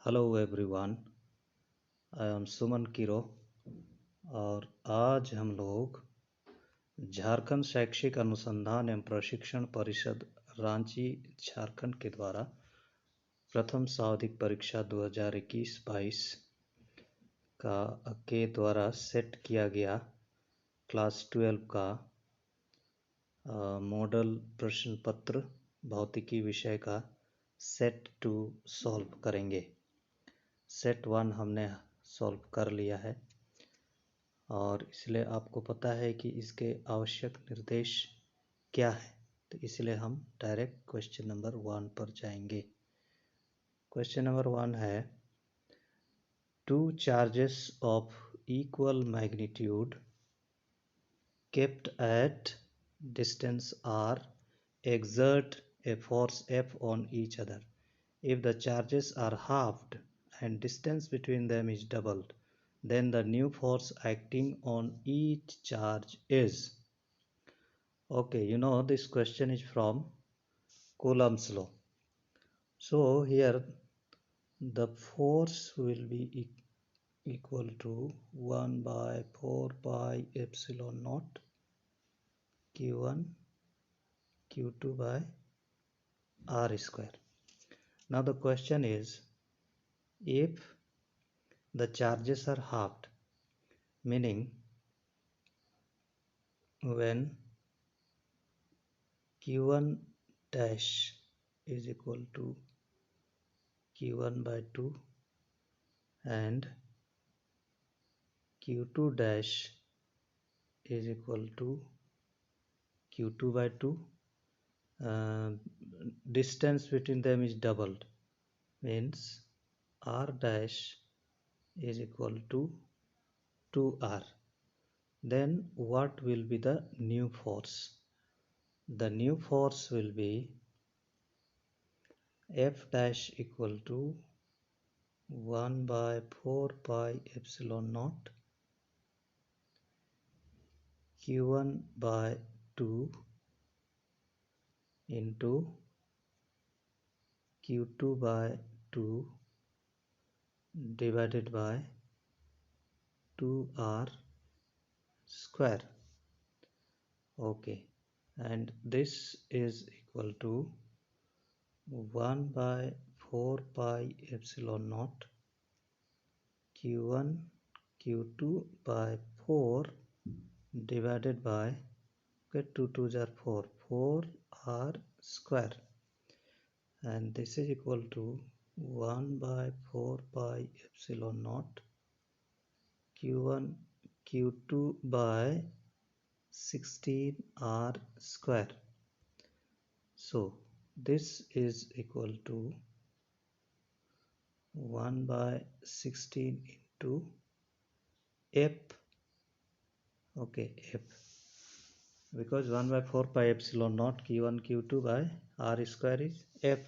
Hello everyone, I am Suman Kiro और आज हम लोग झारखंड शैक्षिक अनुसंधान एवं प्रशिक्षण परिषद रांची झारखंड के द्वारा प्रथम सावधिक परीक्षा 2021-22 के द्वारा सेट किया गया क्लास 12 का मॉडल प्रश्न पत्र भौतिकी विषय का सेट 2 सॉल्व करेंगे। सेट 1 हमने सॉल्व कर लिया है और इसलिए आपको पता है कि इसके आवश्यक निर्देश क्या है, तो इसलिए हम डायरेक्ट क्वेश्चन नंबर 1 पर जाएंगे। क्वेश्चन नंबर 1 है, two charges of equal magnitude kept at distance r exert a force F on each other. If the charges are halved and distance between them is doubled, then the new force acting on each charge is. Okay, you know this question is from Coulomb's law. So here the force will be equal to 1 by 4 pi epsilon naught Q1 Q2 by R square. Now the question is, if the charges are halved, meaning when Q1 dash is equal to Q1 by 2 and Q2 dash is equal to Q2 by 2, distance between them is doubled, means R dash is equal to 2R. Then what will be the new force? The new force will be F dash equal to 1 by 4 pi epsilon naught Q1 by 2 into Q2 by 2 divided by 2R square. Okay, and this is equal to 1 by 4 pi epsilon naught Q1 Q2 by 4 divided by 2 2s are 4 R square, and this is equal to 1 by 4 pi epsilon naught Q1 Q2 by 16 R square. So this is equal to 1 by 16 into F. Okay, F, because 1 by 4 pi epsilon naught Q1 Q2 by R square is F.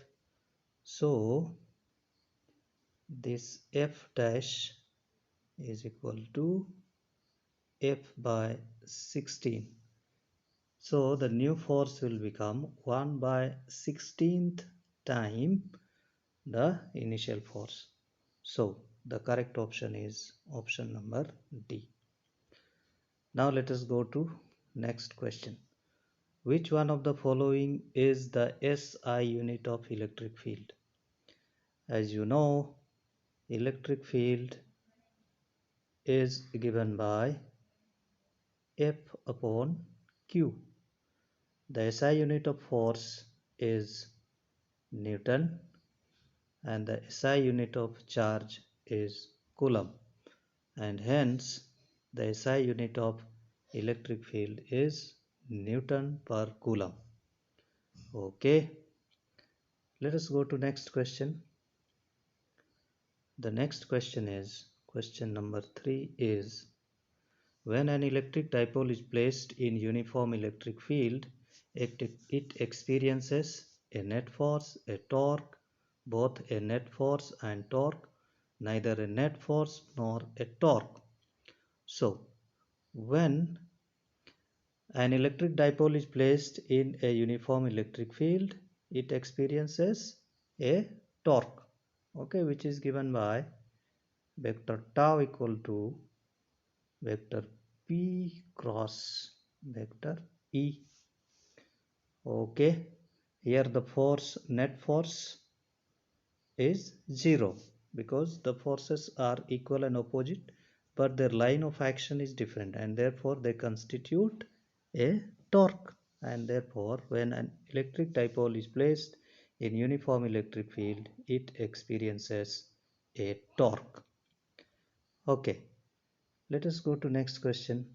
So this F dash is equal to F by 16. So the new force will become 1 by 16th time the initial force. So the correct option is option number D. Now let us go to next question. Which one of the following is the SI unit of electric field? As you know, electric field is given by F upon Q. The SI unit of force is Newton and the SI unit of charge is Coulomb, and hence the SI unit of electric field is Newton per Coulomb. Okay, let us go to next question. The next question is, question number 3 is, when an electric dipole is placed in uniform electric field, it experiences a net force, a torque, both a net force and torque, neither a net force nor a torque. So, when an electric dipole is placed in a uniform electric field, it experiences a torque. okay, which is given by vector tau equal to vector P cross vector E. Okay, here the force, net force is 0 because the forces are equal and opposite, but their line of action is different, and therefore they constitute a torque. And therefore when an electric dipole is placed in uniform electric field, it experiences a torque. Okay, let us go to next question.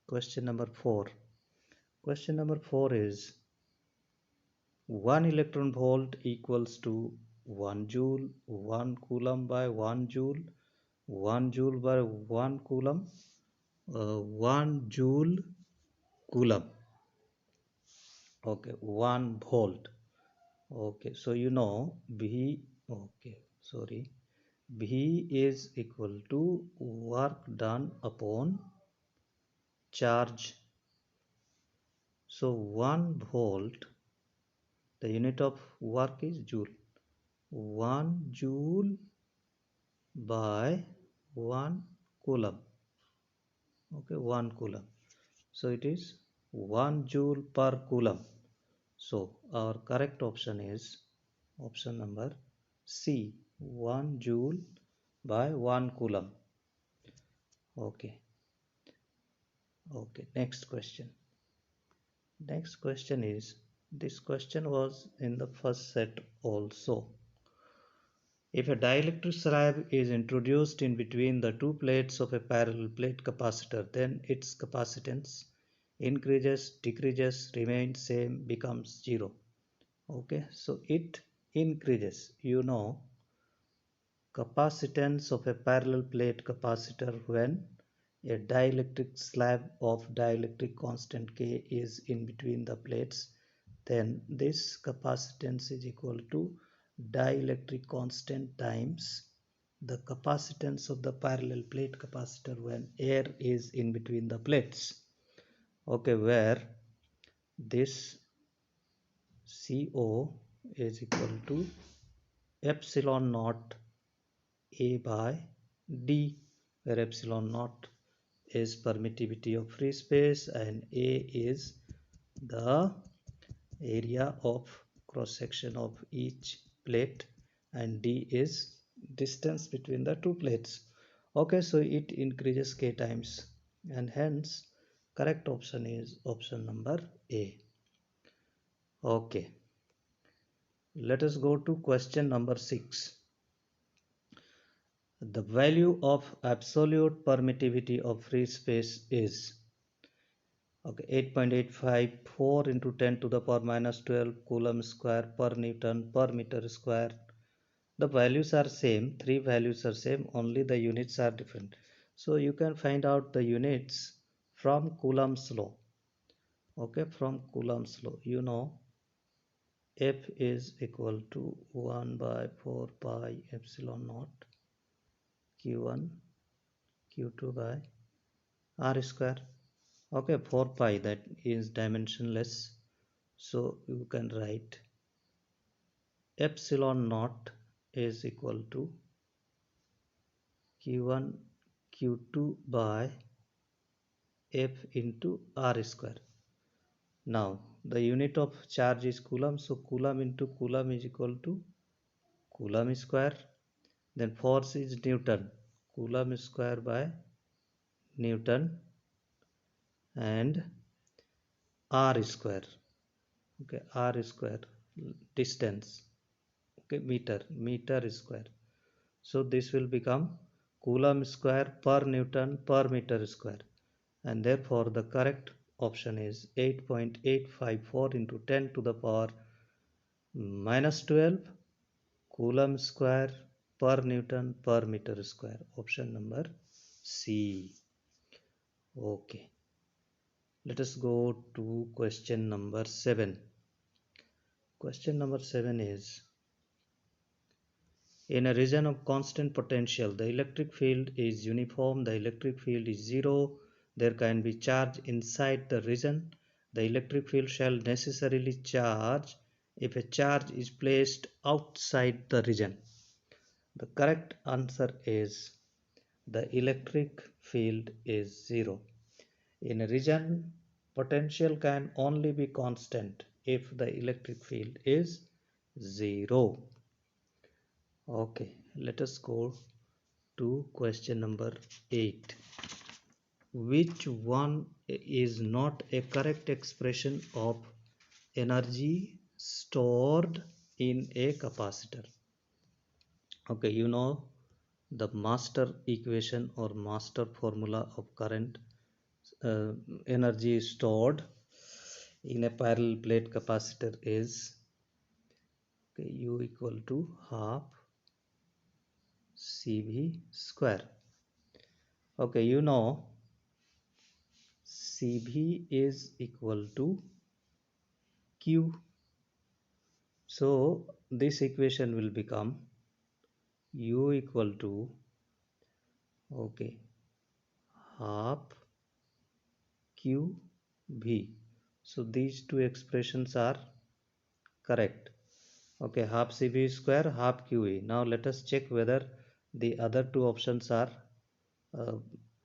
Question number 4. Question number 4 is 1 electron volt equals to 1 joule, 1 coulomb by 1 joule, 1 joule by 1 coulomb, 1 joule coulomb. Okay, 1 volt. Okay, so you know B, okay, sorry, B is equal to work done upon charge. So 1 volt, the unit of work is joule. 1 joule by 1 coulomb. Okay, 1 coulomb. So it is 1 joule per coulomb. So our correct option is option number C, 1 joule by 1 coulomb. Okay. Okay, next question. Next question is, this question was in the first set also. If a dielectric slab is introduced in between the two plates of a parallel plate capacitor, then its capacitance increases, decreases, remains same, becomes 0. Okay, so it increases. You know, capacitance of a parallel plate capacitor when a dielectric slab of dielectric constant K is in between the plates, then this capacitance is equal to dielectric constant times the capacitance of the parallel plate capacitor when air is in between the plates. Okay, where this CO is equal to epsilon naught A by D, where epsilon naught is permittivity of free space and A is the area of cross section of each plate and D is distance between the two plates. Okay, so it increases K times, and hence correct option is option number A. Okay, let us go to question number 6. The value of absolute permittivity of free space is, okay, 8.854 into 10 to the power minus 12 coulomb square per Newton per meter square. The values are same, three values are same, only the units are different. So you can find out the units from Coulomb's law. Okay, from Coulomb's law, you know, F is equal to 1 by 4 pi epsilon naught Q1 Q2 by R square. Okay, 4 pi, that is dimensionless, so you can write epsilon naught is equal to Q1 Q2 by F into R square. Now the unit of charge is coulomb, so coulomb into coulomb is equal to coulomb square. Then force is Newton, coulomb square by Newton, and R square. Okay, R square, distance, okay, meter square. So this will become coulomb square per Newton per meter square, and therefore the correct option is 8.854 into 10 to the power minus 12 coulomb square per Newton per meter square. Option number C. Okay, let us go to question number 7. Question number 7 is, in a region of constant potential, the electric field is uniform, the electric field is zero, there can be charge inside the region. The electric field shall necessarily charge if a charge is placed outside the region. The correct answer is the electric field is 0. In a region, potential can only be constant if the electric field is 0. Okay, let us go to question number 8. Which one is not a correct expression of energy stored in a capacitor? Okay, you know the master equation or master formula of current energy stored in a parallel plate capacitor is okay, U equal to half CV square. Okay, you know CV is equal to Q. So this equation will become U equal to okay half QV. So these two expressions are correct. Okay, half CV square, half QE. Now let us check whether the other two options are uh,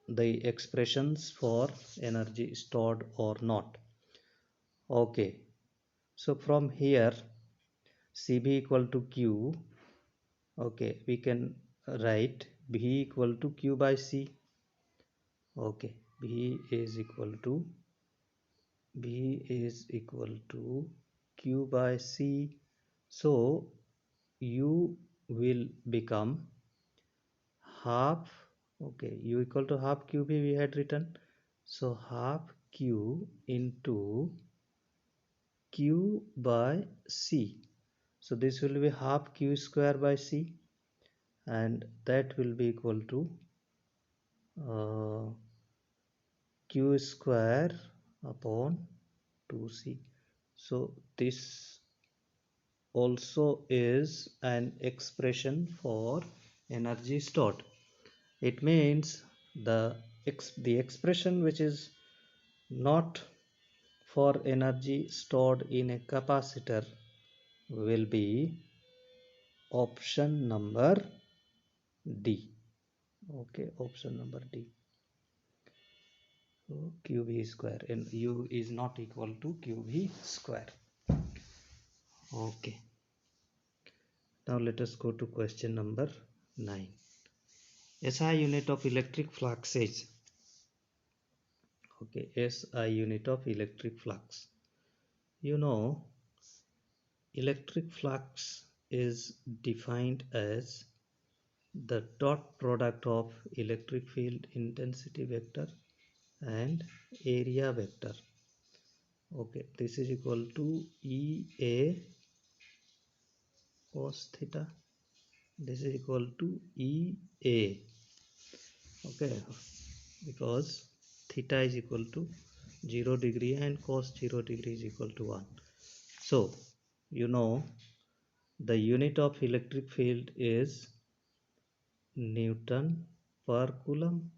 the expressions for energy stored or not. Okay, so from here CB equal to Q. Okay, we can write B equal to Q by C. Okay, B is equal to Q by C. So U will become half, okay, U equal to half QB we had written. So half Q into Q by C. So this will be half Q square by C, and that will be equal to Q square upon 2C. So this also is an expression for energy stored. It means the expression which is not for energy stored in a capacitor will be option number D. Okay, option number D. So QV square and U is not equal to QV square. Okay. Now let us go to question number 9. SI unit of electric flux is okay, SI unit of electric flux. You know, electric flux is defined as the dot product of electric field intensity vector and area vector. Okay, this is equal to EA cos theta. This is equal to EA. Okay, because theta is equal to 0 degree and cos 0 degree is equal to 1. So you know the unit of electric field is Newton per coulomb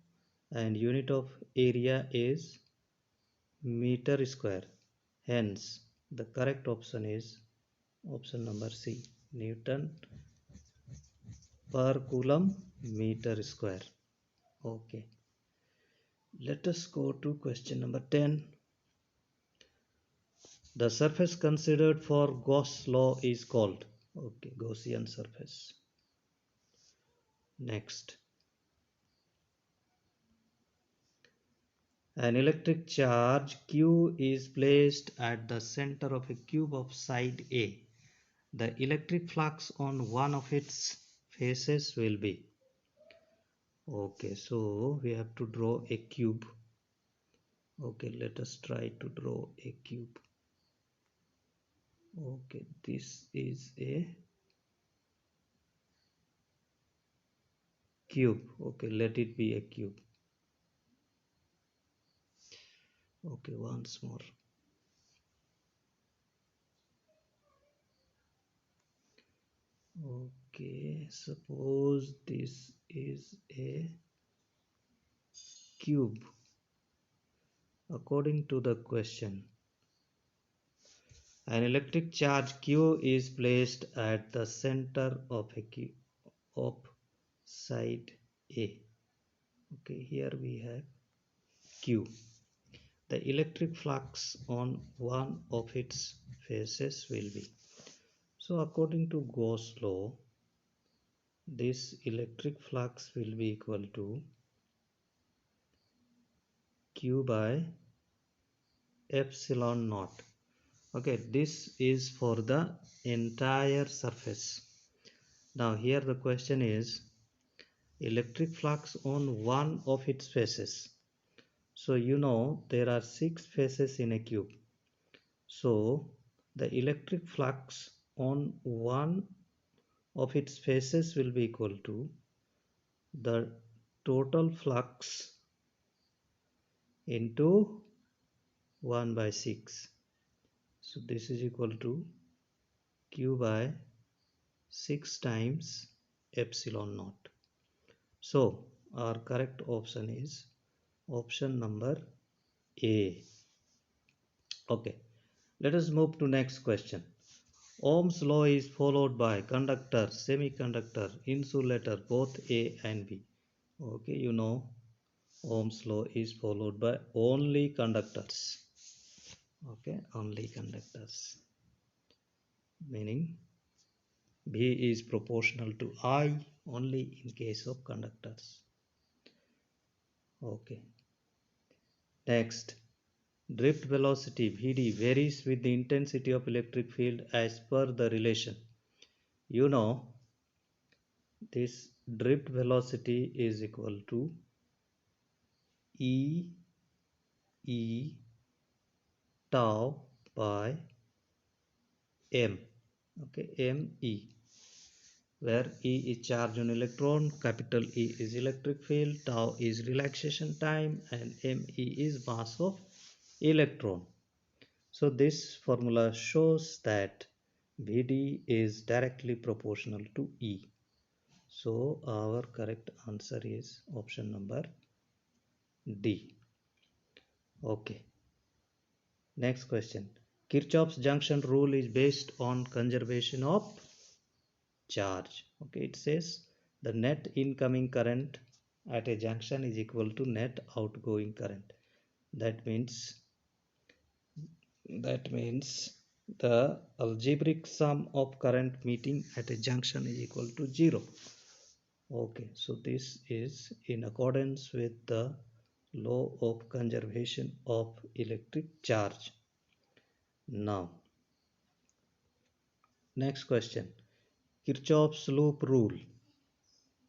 and unit of area is meter square. Hence the correct option is option number C, Newton per coulomb meter square. Okay, let us go to question number 10. The surface considered for Gauss law is called okay, Gaussian surface. Next, an electric charge Q is placed at the center of a cube of side A. The electric flux on one of its faces will be okay, so we have to draw a cube. Okay, let us try to draw a cube. Okay, this is a cube. Okay, let it be a cube. Okay, once more. Okay, suppose this is a cube. According to the question, an electric charge Q is placed at the center of a cube. of side A. Okay, here we have Q. The electric flux on one of its faces will be. So according to Gauss law, this electric flux will be equal to Q by epsilon naught. Okay, this is for the entire surface. Now here the question is electric flux on one of its faces. So you know there are 6 faces in a cube. So the electric flux on one of its faces will be equal to the total flux into 1 by 6. So this is equal to Q by 6 times epsilon naught. So our correct option is option number A. Okay, let us move to next question. Ohm's law is followed by conductor, semiconductor, insulator, both A and B. Okay, you know Ohm's law is followed by only conductors. Okay, only conductors. Meaning B is proportional to I only in case of conductors. Okay. Next, drift velocity Vd varies with the intensity of electric field as per the relation. You know this drift velocity is equal to E tau by M. Okay, ME, where E is charge on electron, capital E is electric field, tau is relaxation time, and ME is mass of electron. So this formula shows that Vd is directly proportional to E. So our correct answer is option number D. Okay. Next question. Kirchhoff's junction rule is based on conservation of charge. Okay, it says the net incoming current at a junction is equal to net outgoing current. That means the algebraic sum of current meeting at a junction is equal to 0. Okay, so this is in accordance with the law of conservation of electric charge. Now, next question. Kirchhoff's loop rule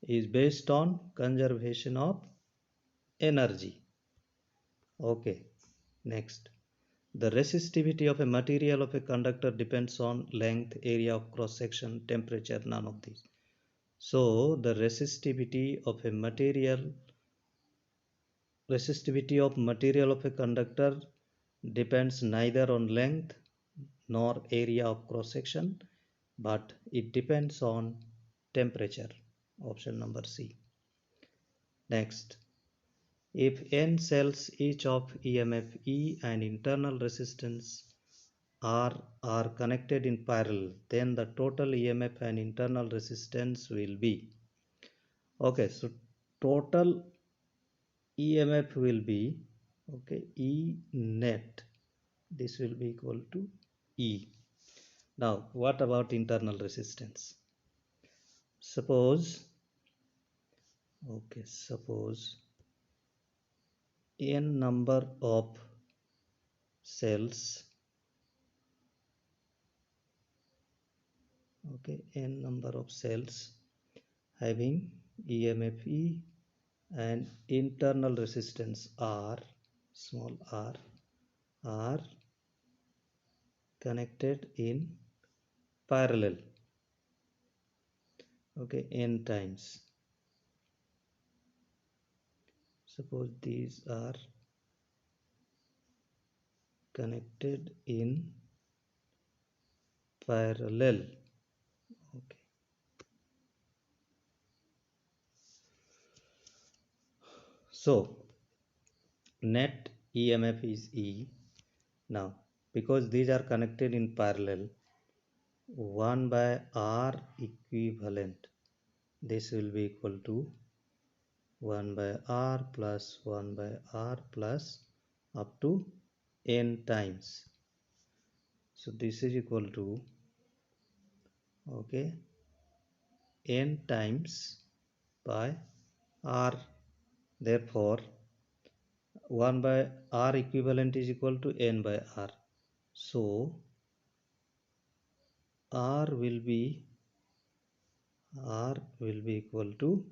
is based on conservation of energy. Okay, next. The resistivity of a material of a conductor depends on length, area of cross section, temperature, none of these. So the resistivity of material of a conductor depends neither on length nor area of cross section, but it depends on temperature. Option number C. Next, if n cells each of EMF E and internal resistance R are connected in parallel, then the total EMF and internal resistance will be. Okay, so total EMF will be, okay, E net. This will be equal to E. Now, what about internal resistance? Suppose n number of cells, okay, n number of cells having EMF E and internal resistance R, small r, are connected in parallel. Okay, n times. Suppose these are connected in parallel. Okay. So net EMF is E. Now, because these are connected in parallel, 1 by R equivalent this will be equal to 1 by R plus 1 by R plus up to n times. So this is equal to, okay, n times by R. Therefore 1 by R equivalent is equal to n by R. So R will be equal to,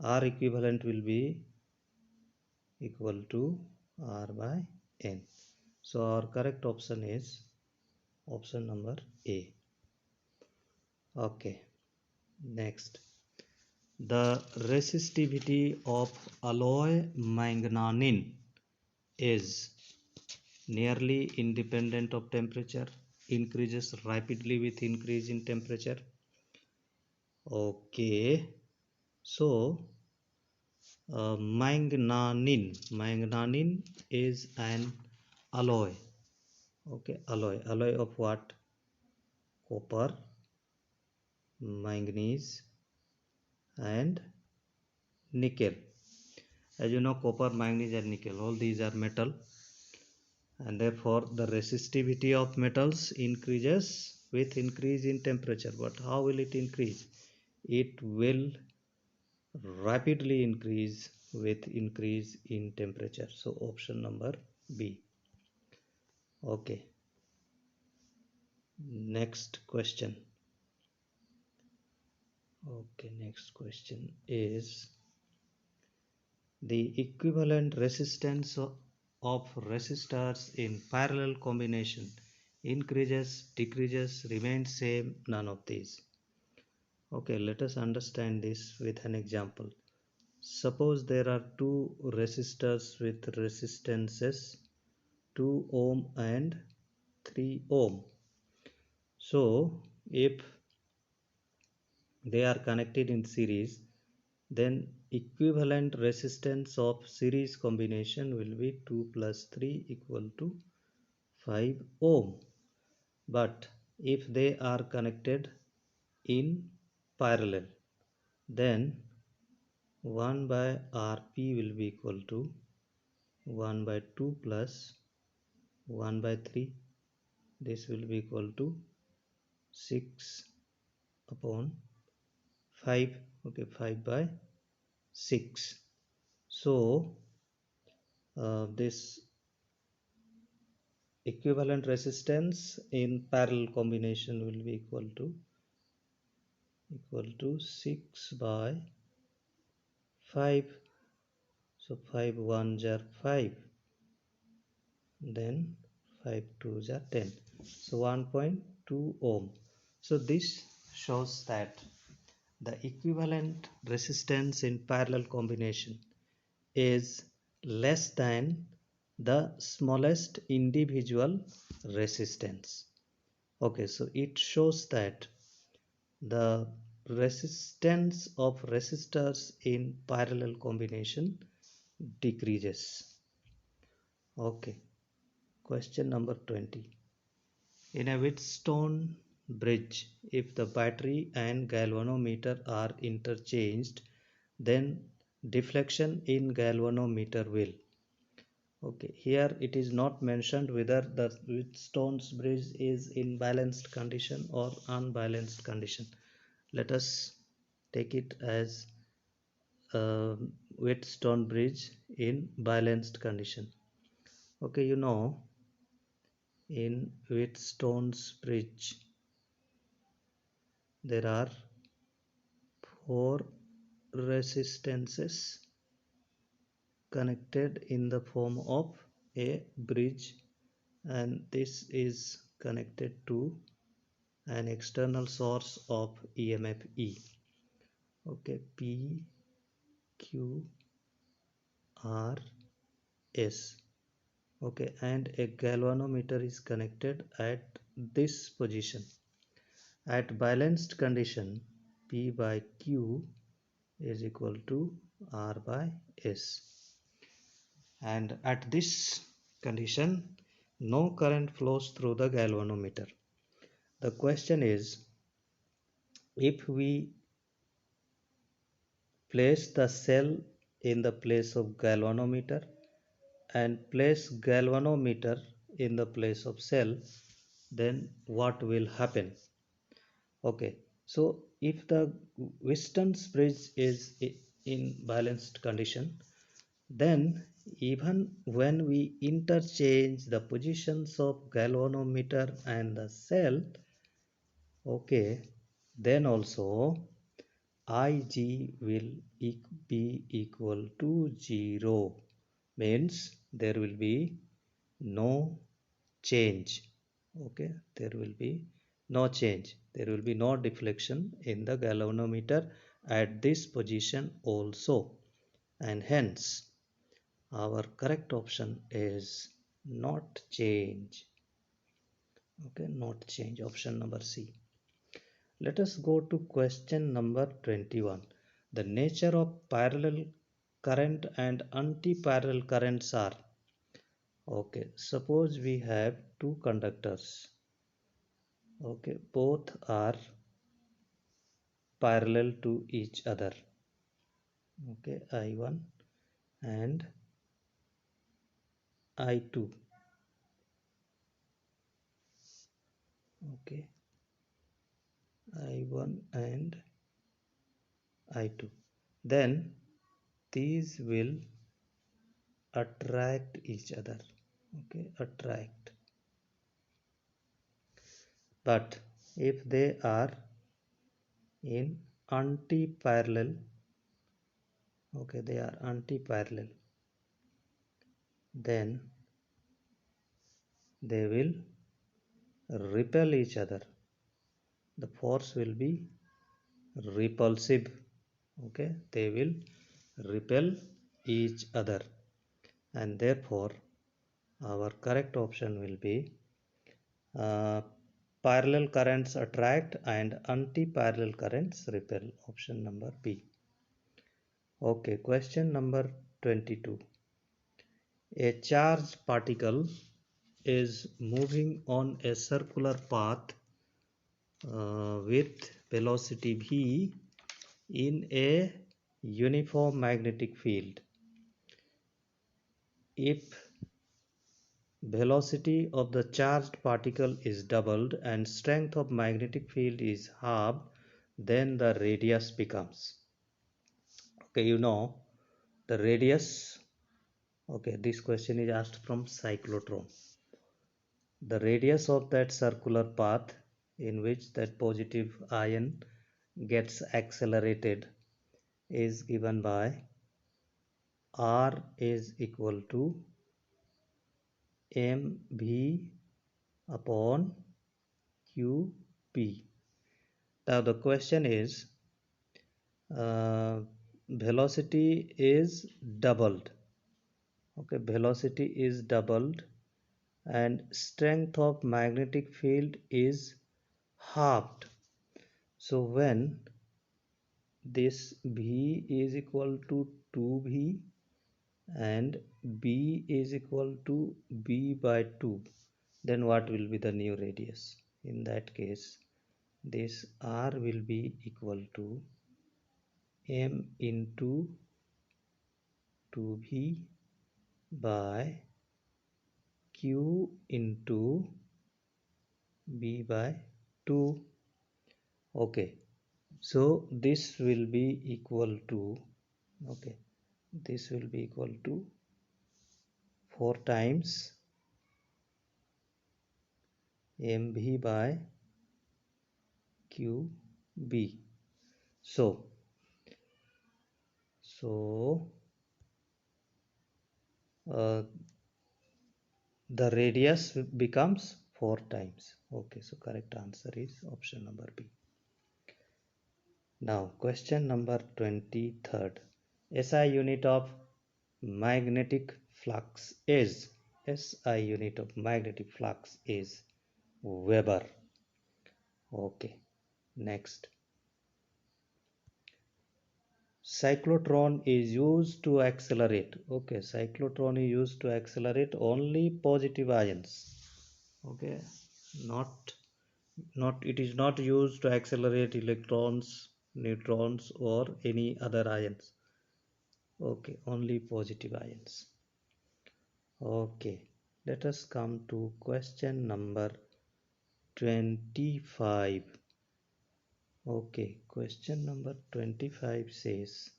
R equivalent will be equal to R by n. So our correct option is option number A. Okay, next, the resistivity of alloy manganese is nearly independent of temperature, increases rapidly with increase in temperature. Okay, so manganese is an alloy. Okay, alloy of what? Copper, manganese and nickel. As you know, copper, manganese and nickel, all these are metal, and therefore the resistivity of metals increases with increase in temperature. But how will it increase? It will rapidly increase with increase in temperature. So option number B. Okay, next question. Okay, next question is the equivalent resistance of resistors in parallel combination increases, decreases, remains same, none of these. Okay, let us understand this with an example. Suppose there are two resistors with resistances 2 ohm and 3 ohm. So if they are connected in series, then equivalent resistance of series combination will be 2 plus 3 equal to 5 ohm. But if they are connected in parallel, then 1 by Rp will be equal to 1 by 2 plus 1 by 3. This will be equal to 6 upon 5. Okay, 5 by 6. So this equivalent resistance in parallel combination will be equal to 6 by 5. So 5 1s are 5, then 5 2s are 10. So 1.2 ohm. So this shows that the equivalent resistance in parallel combination is less than the smallest individual resistance. Okay, so it shows that the resistance of resistors in parallel combination decreases. Okay, question number 20. In a Wheatstone bridge, if the battery and galvanometer are interchanged, then deflection in galvanometer will. Okay, here it is not mentioned whether the Wheatstone's bridge is in balanced condition or unbalanced condition. Let us take it as a Wheatstone bridge in balanced condition. Okay, you know, in Wheatstone's bridge there are 4 resistances connected in the form of a bridge, and this is connected to an external source of EMF E. Okay, P Q R S. Okay, and a galvanometer is connected at this position. At balanced condition, P by Q is equal to R by S. And at this condition, no current flows through the galvanometer. The question is, if we place the cell in the place of galvanometer and place galvanometer in the place of cell, then what will happen? Okay, so if the Wheaton's bridge is in balanced condition, then even when we interchange the positions of galvanometer and the cell, okay, then also Ig will be equal to 0, means there will be no change. Okay, there will be no change. There will be no deflection in the galvanometer at this position also, and hence our correct option is not change. Okay, not change, option number C. Let us go to question number 21. The nature of parallel current and anti-parallel currents are. Okay, suppose we have two conductors. Okay, both are parallel to each other. Okay, I1 and I2. Okay, I1 and I2. Then these will attract each other. Okay, attract. But if they are in anti-parallel, okay, they are anti-parallel, then they will repel each other. The force will be repulsive. Okay, they will repel each other, and therefore our correct option will be uh, parallel currents attract and anti-parallel currents repel, option number B. Okay, question number 22. A charged particle is moving on a circular path with velocity v in a uniform magnetic field. If velocity of the charged particle is doubled and strength of magnetic field is halved, then the radius becomes. Okay, you know the radius. Okay, this question is asked from cyclotron. The radius of that circular path in which that positive ion gets accelerated is given by R is equal to mv upon qp. Now the question is velocity is doubled. Okay, velocity is doubled and strength of magnetic field is halved. So when this v is equal to 2v and b is equal to b by 2, then what will be the new radius? In that case, this r will be equal to m into 2v by q into b by 2. Okay, so this will be equal to, okay, this will be equal to 4 times mv by qb. So the radius becomes 4 times. Okay, so correct answer is option number B. Now question number 23rd. SI unit of magnetic flux is, SI unit of magnetic flux is Weber. Okay, next. Cyclotron is used to accelerate. Okay, cyclotron is used to accelerate only positive ions. Okay, not it is not used to accelerate electrons neutrons or any other ions. Okay, only positive ions. Okay, let us come to question number 25. Okay, question number 25 says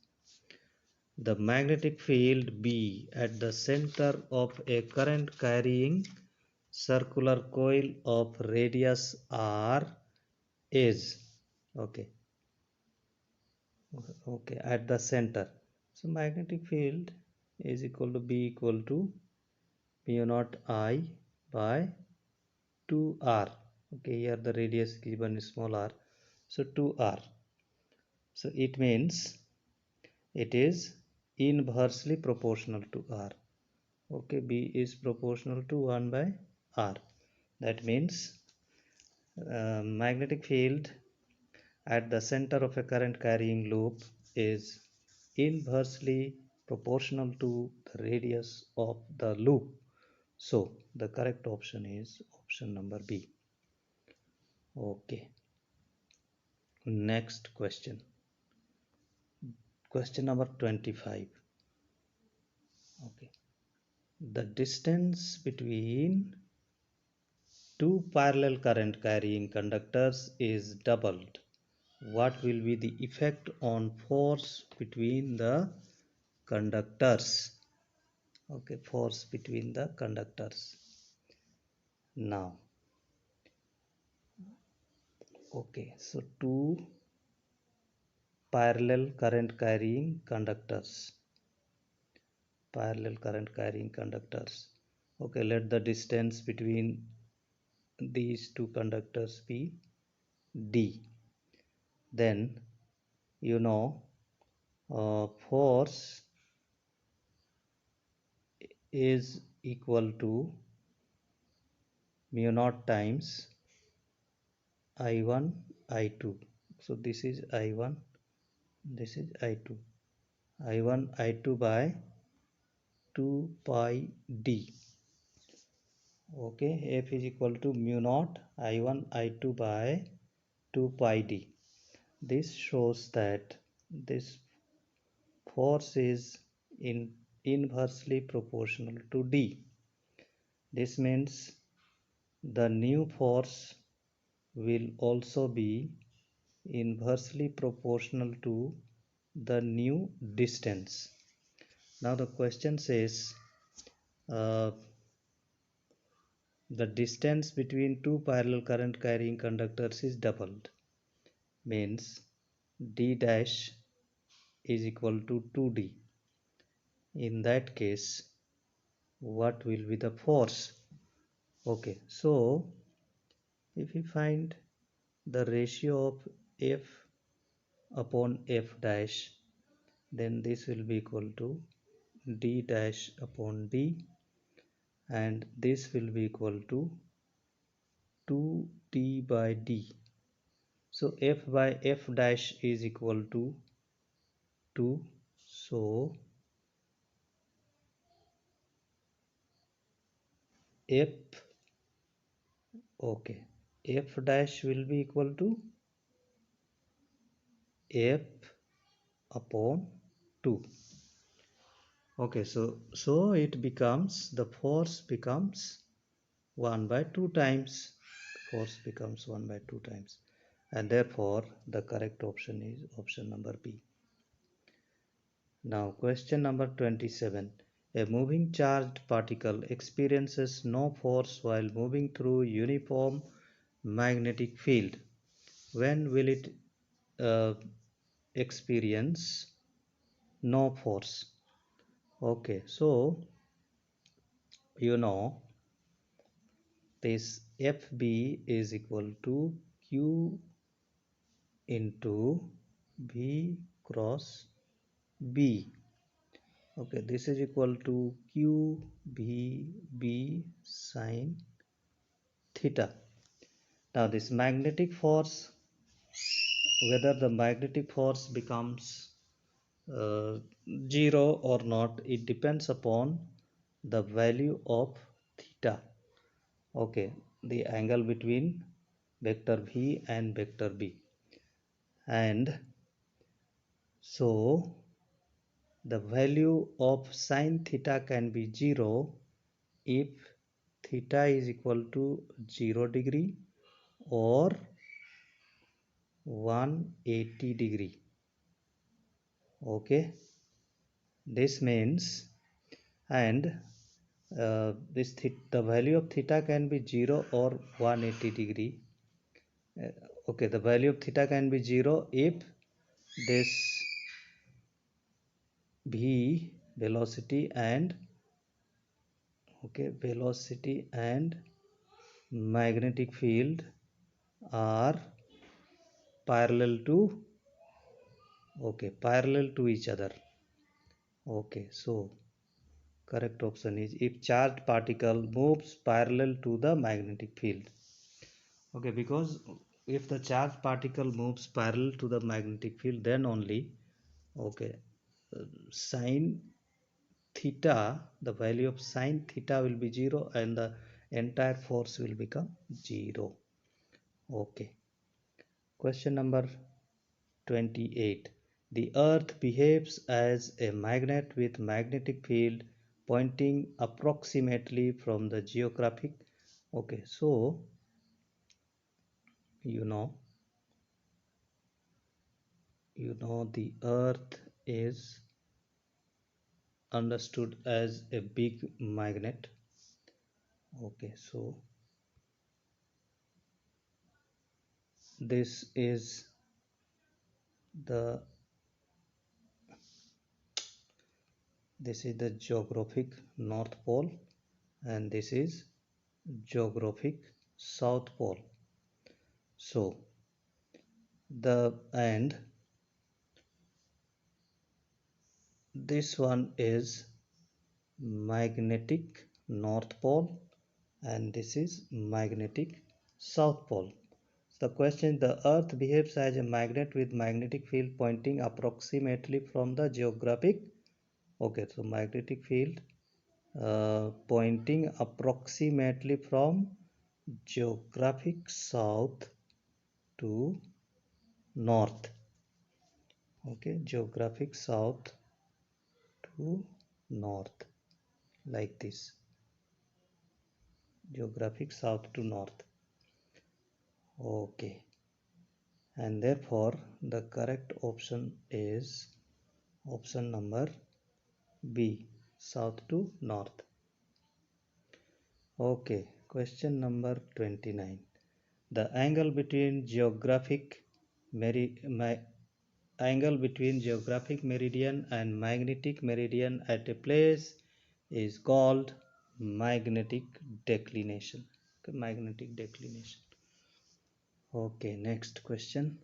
the magnetic field B at the center of a current carrying circular coil of radius R is okay at the center. So magnetic field is equal to B equal to mu naught I by 2R. Okay, here the radius given is small r, so 2R. So it means it is inversely proportional to R. Okay, B is proportional to 1 by R. That means magnetic field at the center of a current carrying loop is inversely proportional to the radius of the loop. So the correct option is option number B. Okay, next question. Question number 25. Okay, the distance between two parallel current carrying conductors is doubled. What will be the effect on force between the conductors? Okay, force between the conductors. Now, okay, so two parallel current carrying conductors. Okay, let the distance between these two conductors be d. Then you know force is equal to mu naught times I1 I2. So this is I1, this is I2. I1 I2 by 2 pi d. Okay, F is equal to mu naught I1 I2 by 2 pi d. This shows that this force is inversely proportional to d. This means the new force will also be inversely proportional to the new distance. Now the question says the distance between two parallel current carrying conductors is doubled, means d dash is equal to 2d. In that case, what will be the force? Okay, so if we find the ratio of F upon F dash, then this will be equal to d dash upon d, and this will be equal to 2d by d. So F by F dash is equal to 2. So F, okay, F dash will be equal to F upon 2. Okay, so it becomes, the force becomes 1 by 2 times. Force becomes 1 by 2 times. And therefore, the correct option is option number B. Now, question number 27. A moving charged particle experiences no force while moving through uniform magnetic field. When will it experience no force? Okay, so you know this FB is equal to Q into V cross B. Okay, this is equal to QBB sine theta. Now this magnetic force, whether the magnetic force becomes 0 or not, it depends upon the value of theta. Okay, the angle between vector V and vector B. And So the value of sin theta can be 0 if theta is equal to 0 degree or 180 degree. Okay, this means, and the value of theta can be 0 or 180 degree. Okay, the value of theta can be 0 if this v velocity and magnetic field are parallel to each other. Okay, so correct option is if charged particle moves parallel to the magnetic field. Okay, because if the charged particle moves parallel to the magnetic field, then only, okay, sin theta, the value of sin theta will be 0 and the entire force will become 0. Okay, question number 28. The earth behaves as a magnet with magnetic field pointing approximately from the geographic. Okay, so you know the earth is understood as a big magnet. Okay, so this is the geographic north pole and this is geographic south pole. So this one is magnetic north pole and this is magnetic south pole. The question, the earth behaves as a magnet with magnetic field pointing approximately from the geographic. Okay, so magnetic field pointing approximately from geographic south to north. Okay, geographic south to north, like this, geographic south to north. Okay, and therefore the correct option is option number B, south to north. Okay, question number 29. The angle between geographic meridian and magnetic meridian at a place is called magnetic declination. Okay, magnetic declination. Okay, next question.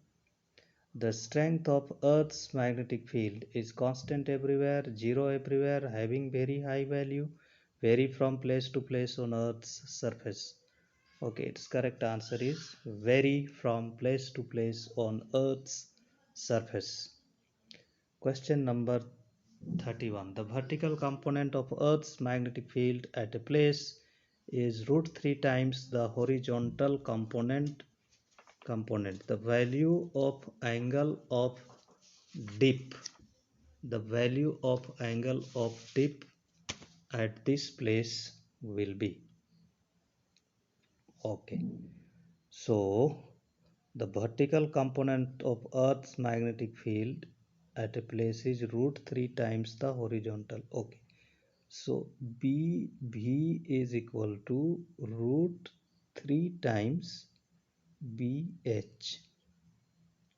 The strength of Earth's magnetic field is constant everywhere, zero everywhere, having very high value, vary from place to place on Earth's surface. Okay, its correct answer is vary from place to place on Earth's surface. Question number 31. The vertical component of Earth's magnetic field at a place is root 3 times the horizontal component. The value of angle of dip. The value of angle of dip at this place will be. Okay. So the vertical component of Earth's magnetic field at a place is root 3 times the horizontal. Okay. So BV is equal to root 3 times BH.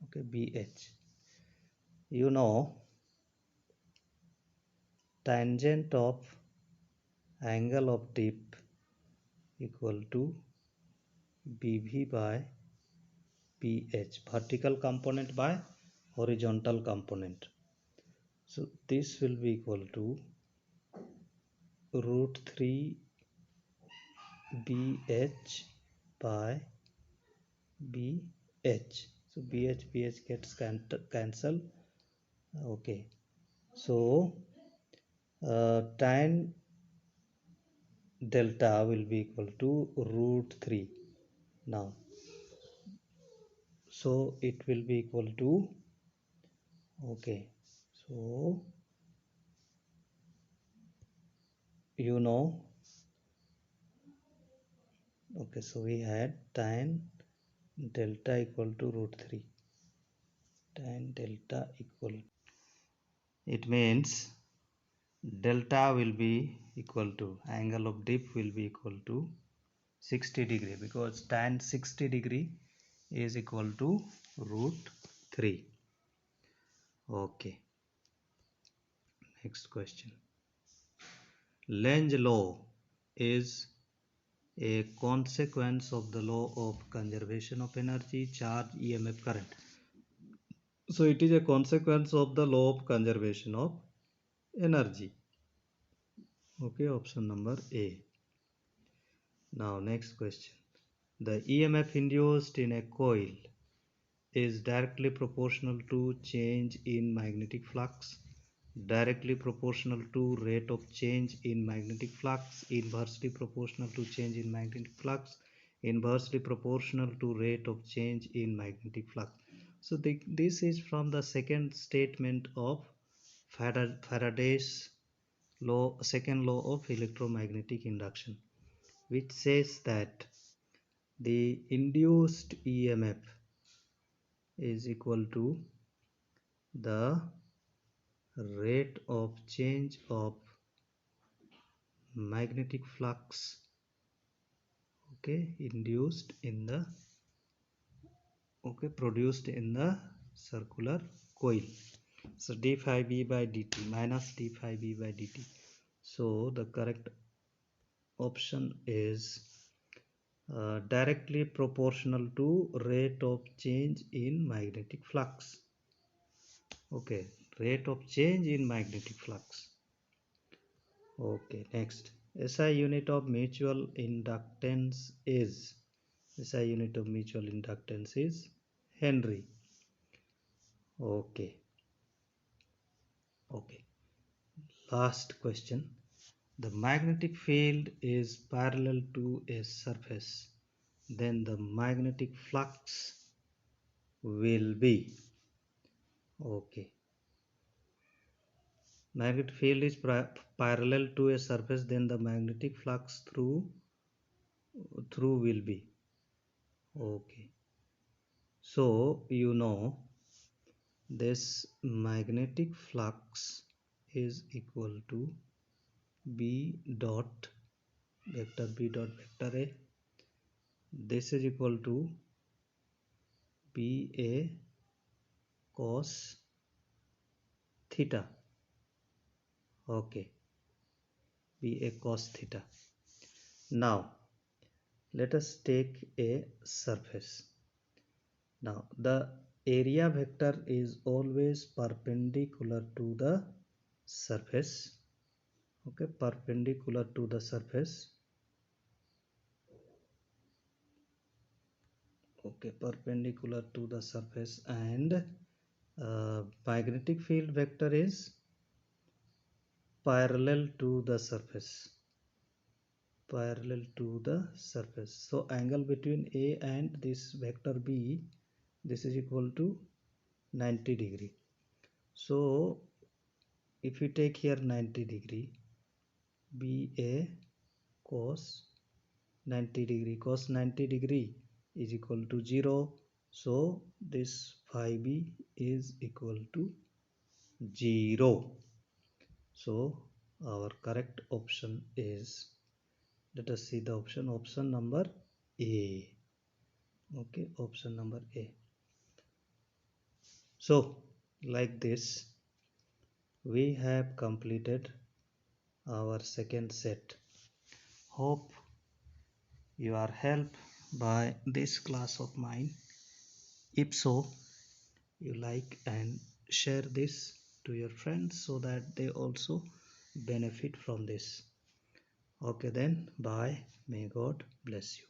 Okay, BH. You know, tangent of angle of dip equal to BV by BH, vertical component by horizontal component. So this will be equal to root 3 BH by BH. So BH gets cancelled. Okay. So tan delta will be equal to root 3 now. So it will be equal to, okay, So you know, okay, so we had tan delta equal to root 3. Tan delta equal, it means delta will be equal to, angle of dip will be equal to 60 degree, because tan 60 degree is equal to root 3. Okay, next question. Lenz law is a consequence of the law of conservation of energy, charge, EMF, current. So it is a consequence of the law of conservation of energy. Okay, option number A. Now next question. The EMF induced in a coil is directly proportional to change in magnetic flux, directly proportional to rate of change in magnetic flux, inversely proportional to change in magnetic flux, inversely proportional to rate of change in magnetic flux. So this is from the second statement of Faraday's law, second law of electromagnetic induction, which says that the induced EMF is equal to the rate of change of magnetic flux, okay, induced in the, okay, produced in the circular coil. So d phi b by dt minus d phi b by dt. So the correct option is directly proportional to rate of change in magnetic flux. Okay, rate of change in magnetic flux. Okay, next. SI unit of mutual inductance is, SI unit of mutual inductance is Henry. Okay. Okay. Last question. The magnetic field is parallel to a surface. Then the magnetic flux will be. Okay. Magnetic field is parallel to a surface. Then the magnetic flux through will be. Okay. So you know this magnetic flux is equal to B dot vector B dot vector A. This is equal to BA cos theta. Okay, BA cos theta. Now let us take a surface. Now the area vector is always perpendicular to the surface. Okay, perpendicular to the surface. Okay, perpendicular to the surface, and magnetic field vector is parallel to the surface. Parallel to the surface. So angle between A and this vector B, this is equal to 90 degree. So if you take here 90 degree, BA cos 90 degree, cos 90 degree is equal to 0. So this phi B is equal to 0. So our correct option is, let us see the option number A. Okay, option number A. So like this we have completed our second set. Hope you are helped by this class of mine. If so, you like and share this to your friends so that they also benefit from this. Okay then, bye. May God bless you.